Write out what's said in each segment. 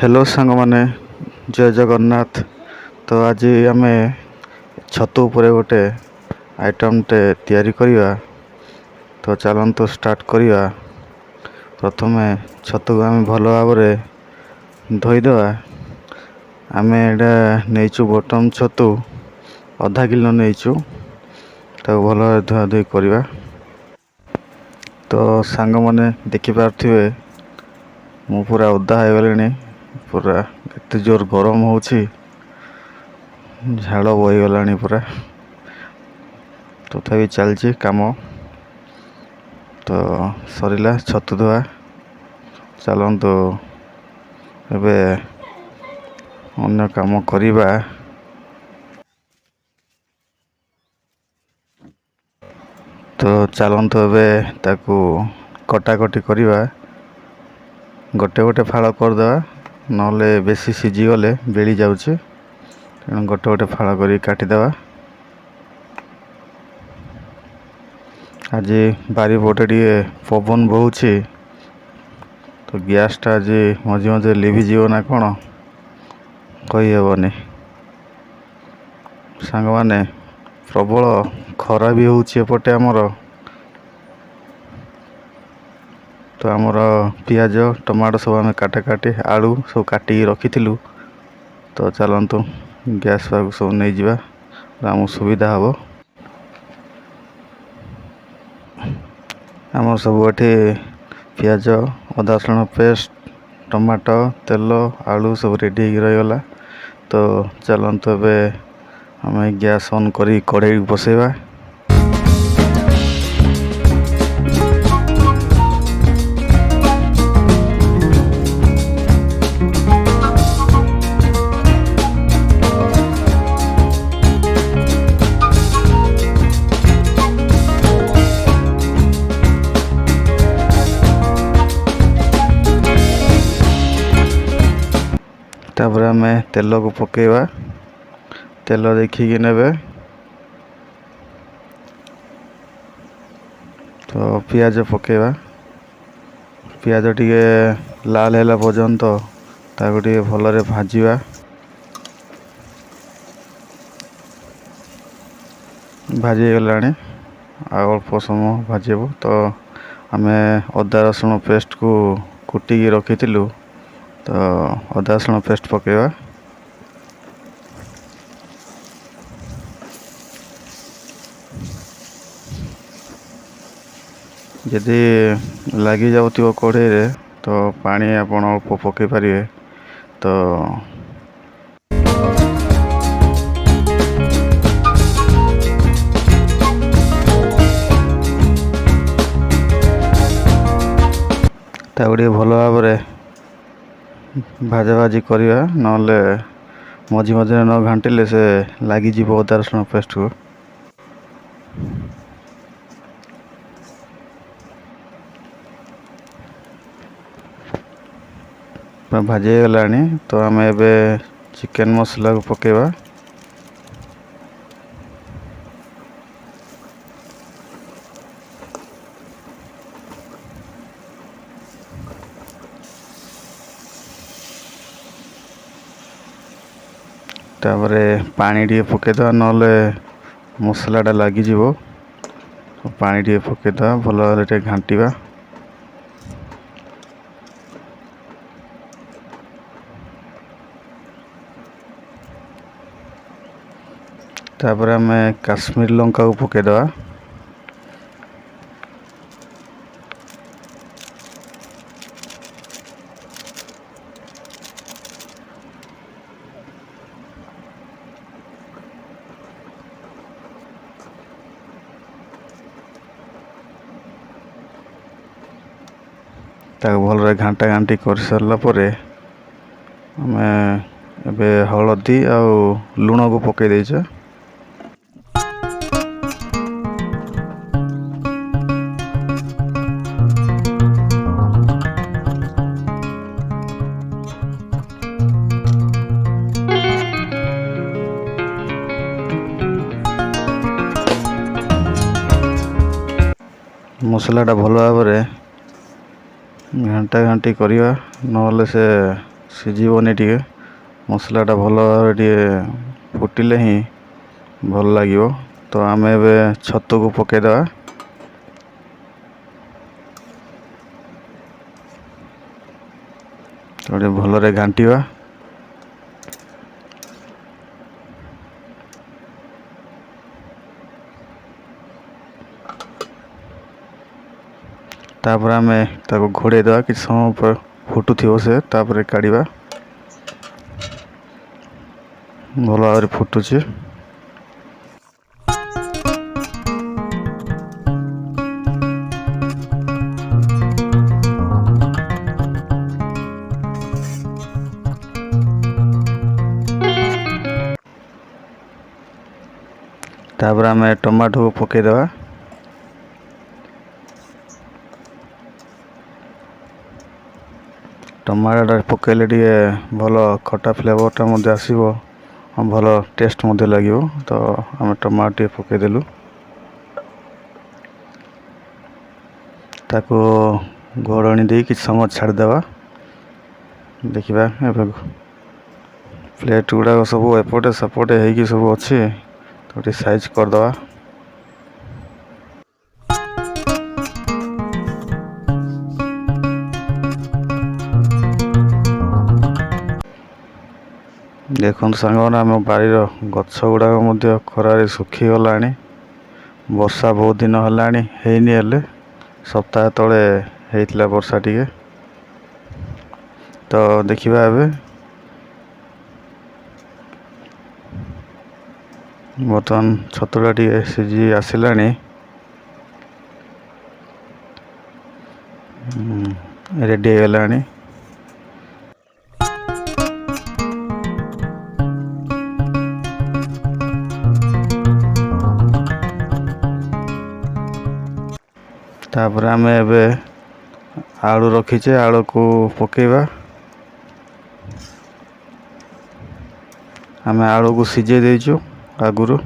Hello सांग माने जय जगन्नाथ। तो आज आम छतु उपरे गोटे आइटम टे तैयारी करिवा। तो चलतु स्टार्ट करिवा। प्रथमे छतु को आम भल भाव धोईदेवा। आम एटा नहींचु बटम छतु आधा किलो नहींचु। तो भल धुआ धुई करिवा। तो सांग माने देखि पारथिबे मु पूरा ओदा हो गले। पूरा एत जोर गरम होची झाड़ बहीगला पूरा। तथापि चलची काम। तो सरला छतु धुआ। चलतु एबे अन्य काम करिबा। तो चलतु एबे ताकू कटाकटी करिबा। गोटे गोटे फाड़ करदेवा नले बेसी सीझी गले बेली जाऊँचे। तेणु गोटे गोटे फाड़ कर काटिदेवा। आज बारीपटे टे पवन बहुची। तो गैसटा आज मझे मझे लिभिजीव ना कौन कहीहबनी। सांग माने प्रबल खरा भी होची एपटे आमर। तो आमर पियाज टमाटो सब आम काटी आलू सब काटिकी रखी। तो चलतु गैस पाक सब नहीं जावा आम सुविधा हम। आम सब ये पियाज अदा रसुण पेस्ट टमाटो तेल आलू सब रेडी हो रहीगला। तो चलतु एबे आम गैस ऑन करी कढ़ाई बसैबा। तापर आम तेल को पकेवा। तेल देखिकी नेबे। तो पियाज पकेवा। पियाज टिके लाल है पर्यंत ताको टिके भलरे भाजिबा। भाजी गलानी अल्प समय भाजब। तो आम अदा रसुण पेस्ट को कुटिकी रखी। तो अदा रसुण पेस्ट पकेवा। यदि लगी जाउथिबो कढ़ाई रे तो पानी आपण अल्प पकई पारे। तो ताको भल भाव भाजा भाजी करवा नले मझी मझे न घाटिले से लगिजी अदा रसुण पेस्ट को। भाजी गलानी। तो आम एबे चिकेन मसला को पकेवा। तापरे पानी टे पकेदवा नले मसलाटा लगिजी। पानी टे पकेदवा भल भाव घाटिबा। तापर आम काश्मीर लंका को पकेदवा। ताको भल घाटा घाटी कर सारा पर आम एबे हलदी आ लुण को पकई देचे। मसलाटा भल भाव घाटा घाटी करवा नले से ସିଝିବନି ଟିକେ। ମସଲାଟା ଭଲ ଭାବରେ ଟିକେ ଫୁଟିଲେ ହିଁ ଭଲ ଲାଗିବ। ତ ଆମେ ଏବେ ଛତୁକୁ ପକାଇଦେବା। ଟିକେ ଭଲରେ ଘାଣ୍ଟିବା। ତାପରେ ଆମେ ତାକୁ ଘୋଡ଼େଇ ଦେବା। କିଛି ସମୟ ଫୁଟୁଥିବ ସେ, ତାପରେ କାଢ଼ିବା। ଭଲ ଭାବରେ ଫୁଟୁଛି। ତାପରେ ଆମେ ଟମାଟୋକୁ ପକାଇଦେବା। ଟମାଟୋଟା ପକାଇଲେ ଟିକେ ଭଲ ଖଟା ଫ୍ଲେଭରଟା ମଧ୍ୟ ଆସିବ, ଭଲ ଟେଷ୍ଟ ମଧ୍ୟ ଲାଗିବ। ତ ଆମେ ଟମାଟୋ ଟିକେ ପକାଇଦେଲୁ। ତାକୁ ଘୋଡ଼ଣି ଦେଇ କିଛି ସମୟ ଛାଡ଼ିଦେବା। ଦେଖିବା ଏବେ ପ୍ଲେଟ୍ ଗୁଡ଼ାକ ସବୁ ଏପଟେ ସେପଟେ ହେଇକି ସବୁ ଅଛି, ତ ଟିକେ ସାଇଜ୍ କରିଦେବା। ଦେଖନ୍ତୁ ସାଙ୍ଗମାନେ, ଆମ ବାଡ଼ିର ଗଛ ଗୁଡ଼ାକ ମଧ୍ୟ ଖରାରେ ଶୁଖିଗଲାଣି। ବର୍ଷା ବହୁତ ଦିନ ହେଲାଣି ହେଇନି, ହେଲେ ସପ୍ତାହ ତଳେ ହେଇଥିଲା ବର୍ଷା ଟିକେ। ତ ଦେଖିବା ଏବେ ବର୍ତ୍ତମାନ ଛତୁଟା ଟିକେ ସିଝି ଆସିଲାଣି। ରେଡ଼ି ହେଇଗଲାଣି। ତାପରେ ଆମେ ଏବେ ଆଳୁ ରଖିଛେ, ଆଳୁକୁ ପକାଇବା। ଆମେ ଆଳୁକୁ ସିଝେଇ ଦେଇଛୁ ଆଗରୁ,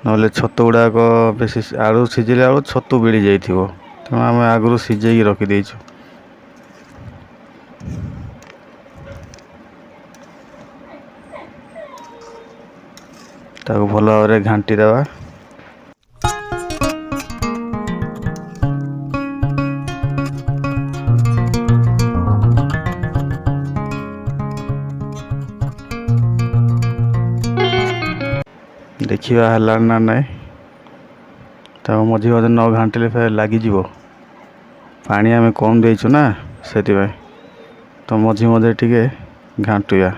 ନହେଲେ ଛତୁ ଗୁଡ଼ାକ ବେଶୀ ଆଳୁ ସିଝିଲା ବେଳକୁ ଛତୁ ବିଳି ଯାଇଥିବ। ତେଣୁ ଆମେ ଆଗରୁ ସିଝେଇକି ରଖିଦେଇଛୁ। ତାକୁ ଭଲ ଭାବରେ ଘାଣ୍ଟି ଦେବା। ଦେଖିବା ହେଲାଣି ନା ନାହିଁ। ତାକୁ ମଝି ମଝିରେ ନ ଘାଣ୍ଟିଲେ ଫେର ଲାଗିଯିବ। ପାଣି ଆମେ କମ୍ ଦେଇଛୁ ନା, ସେଥିପାଇଁ। ତ ମଝି ମଝିରେ ଟିକେ ଘାଣ୍ଟିବା।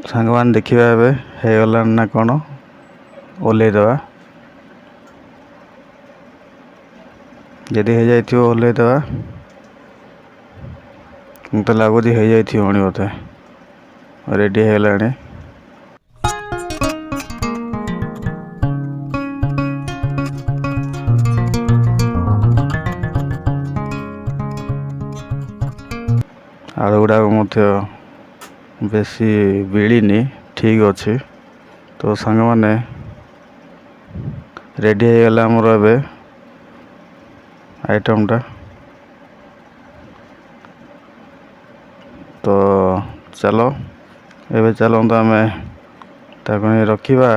ସାଙ୍ଗମାନେ ଦେଖିବା ଏବେ ହେଇଗଲାଣି ନା କ'ଣ, ଓହ୍ଲେଇଦେବା। ଯଦି ହେଇଯାଇଥିବ ଓହ୍ଲେଇଦେବା। ମୋତେ ଲାଗୁଛି ହେଇଯାଇଥିବଣି ବୋଧେ। ରେଡ଼ି ହେଇଗଲାଣି। ଆଳୁ ଗୁଡ଼ାକ ମଧ୍ୟ ବେଶୀ ବିଳିନି, ଠିକ୍ ଅଛି। ତ ସାଙ୍ଗମାନେ, ରେଡ଼ି ହେଇଗଲା ଆମର ଏବେ ଆଇଟମ୍ଟା। ତ ଚାଲନ୍ତୁ ଆମେ ତାକୁ ନେଇ ରଖିବା,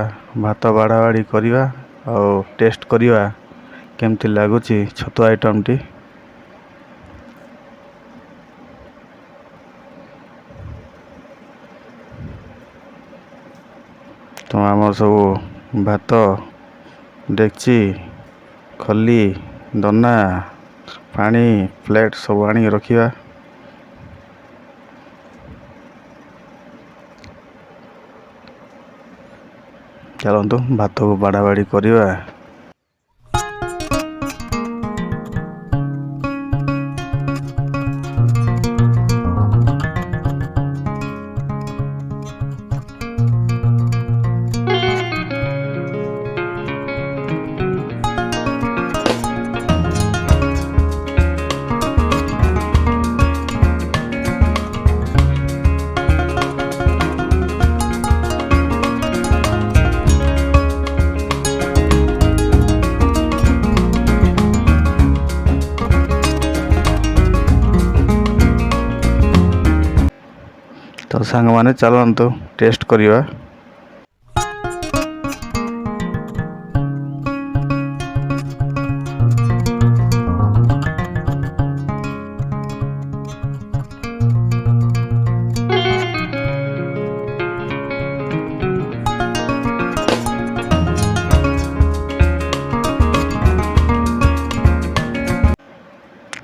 ଭାତ ବାଢ଼ା ବାଢ଼ି କରିବା, ଆଉ ଟେଷ୍ଟ କରିବା କେମିତି ଲାଗୁଛି ଛତୁ ଆଇଟମ୍ଟି। ତ ଆମର ସବୁ ଭାତ, ଡେକ୍ଚି, ଖଲି, ଦନା, ପାଣି, ପ୍ଲେଟ୍ ସବୁ ଆଣିକି ରଖିବା। ଚାଲନ୍ତୁ ଭାତକୁ ବାଢ଼ା ବାଢ଼ି କରିବା। ସାଙ୍ଗମାନେ ଚାଲନ୍ତୁ ଟେଷ୍ଟ କରିବା।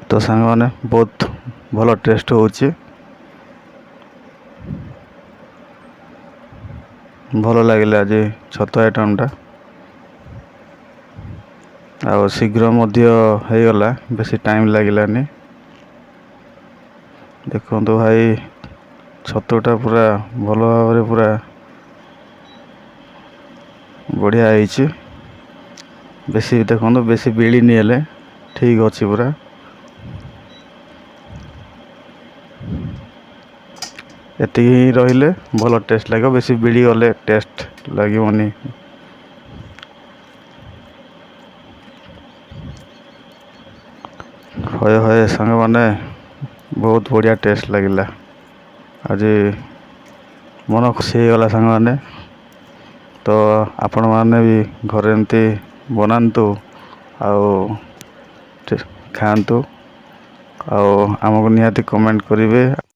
ତ ସାଙ୍ଗମାନେ ବହୁତ ଭଲ ଟେଷ୍ଟ ହେଉଛି, ଭଲ ଲାଗିଲା ଆଜି ଛତୁ ଆଇଟମ୍ଟା, ଆଉ ଶୀଘ୍ର ମଧ୍ୟ ହେଇଗଲା, ବେଶୀ ଟାଇମ୍ ଲାଗିଲାନି। ଦେଖନ୍ତୁ ଭାଇ, ଛତୁଟା ପୁରା ଭଲ ଭାବରେ ପୁରା ବଢ଼ିଆ ହେଇଛି। ବେଶୀ ଦେଖନ୍ତୁ, ବେଶୀ ବିଳିନି, ହେଲେ ଠିକ୍ ଅଛି ପୁରା। ଏତିକି ହିଁ ରହିଲେ ଭଲ ଟେଷ୍ଟ ଲାଗିବ, ବେଶୀ ବିଳି ଗଲେ ଟେଷ୍ଟ ଲାଗିବନି। ହଏ ହଏ ସାଙ୍ଗମାନେ, ବହୁତ ବଢ଼ିଆ ଟେଷ୍ଟ ଲାଗିଲା। ଆଜି ମନ ଖୁସି ହେଇଗଲା ସାଙ୍ଗମାନେ। ତ ଆପଣମାନେ ବି ଘରେ ଏମିତି ବନାନ୍ତୁ ଆଉ ଖାଆନ୍ତୁ, ଆଉ ଆମକୁ ନିହାତି କମେଣ୍ଟ କରିବେ।